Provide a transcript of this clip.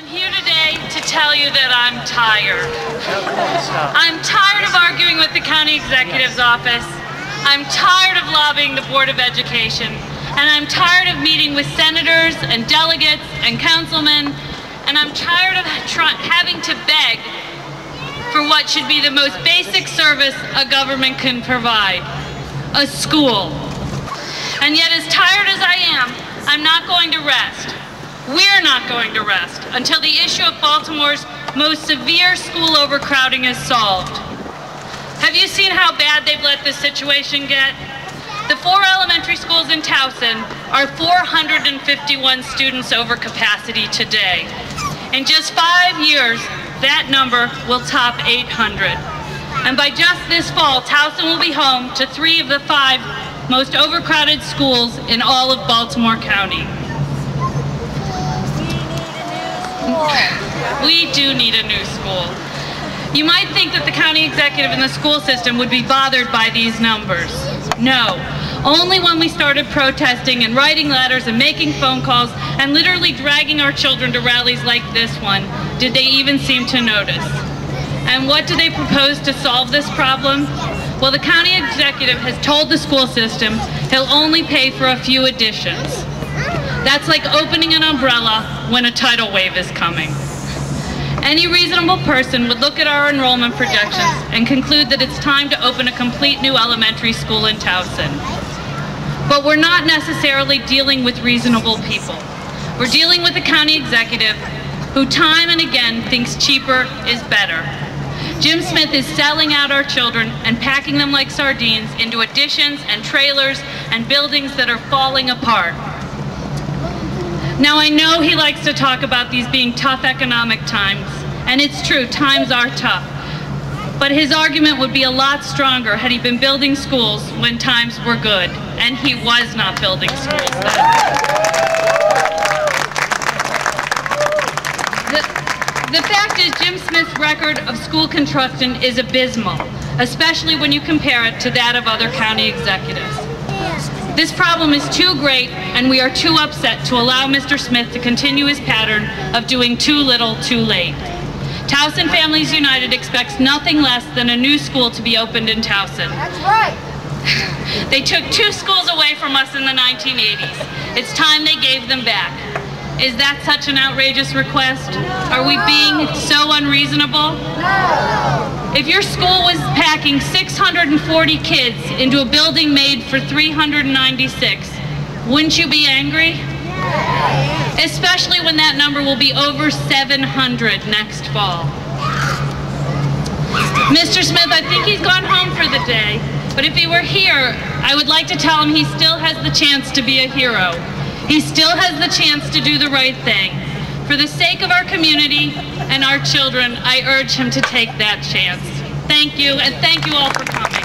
I'm here today to tell you that I'm tired. I'm tired of arguing with the county executive's office. I'm tired of lobbying the Board of Education. And I'm tired of meeting with senators and delegates and councilmen. And I'm tired of having to beg for what should be the most basic service a government can provide, a school. And yet, as tired as I am, I'm not going to rest. We're not going to rest until the issue of Baltimore's most severe school overcrowding is solved. Have you seen how bad they've let this situation get? The 4 elementary schools in Towson are 451 students over capacity today. In just 5 years, that number will top 800. And by just this fall, Towson will be home to 3 of the 5 most overcrowded schools in all of Baltimore County. We do need a new school. You might think that the county executive and the school system would be bothered by these numbers. No. Only when we started protesting and writing letters and making phone calls and literally dragging our children to rallies like this one did they even seem to notice. And what do they propose to solve this problem? Well, the county executive has told the school system he'll only pay for a few additions. That's like opening an umbrella when a tidal wave is coming. Any reasonable person would look at our enrollment projections and conclude that it's time to open a complete new elementary school in Towson. But we're not necessarily dealing with reasonable people. We're dealing with a county executive who time and again thinks cheaper is better. Jim Smith is selling out our children and packing them like sardines into additions and trailers and buildings that are falling apart. Now, I know he likes to talk about these being tough economic times, and it's true, times are tough. But his argument would be a lot stronger had he been building schools when times were good, and he was not building schools then. The fact is, Jim Smith's record of school construction is abysmal, especially when you compare it to that of other county executives. This problem is too great, and we are too upset to allow Mr. Smith to continue his pattern of doing too little, too late. Towson Families United expects nothing less than a new school to be opened in Towson. That's right. They took 2 schools away from us in the 1980s. It's time they gave them back. Is that such an outrageous request? Are we being so unreasonable? No. If your school was packing 640 kids into a building made for 396, wouldn't you be angry? Yes. Especially when that number will be over 700 next fall. Mr. Smith, I think he's gone home for the day, but if he were here, I would like to tell him he still has the chance to be a hero. He still has the chance to do the right thing. For the sake of our community and our children, I urge him to take that chance. Thank you, and thank you all for coming.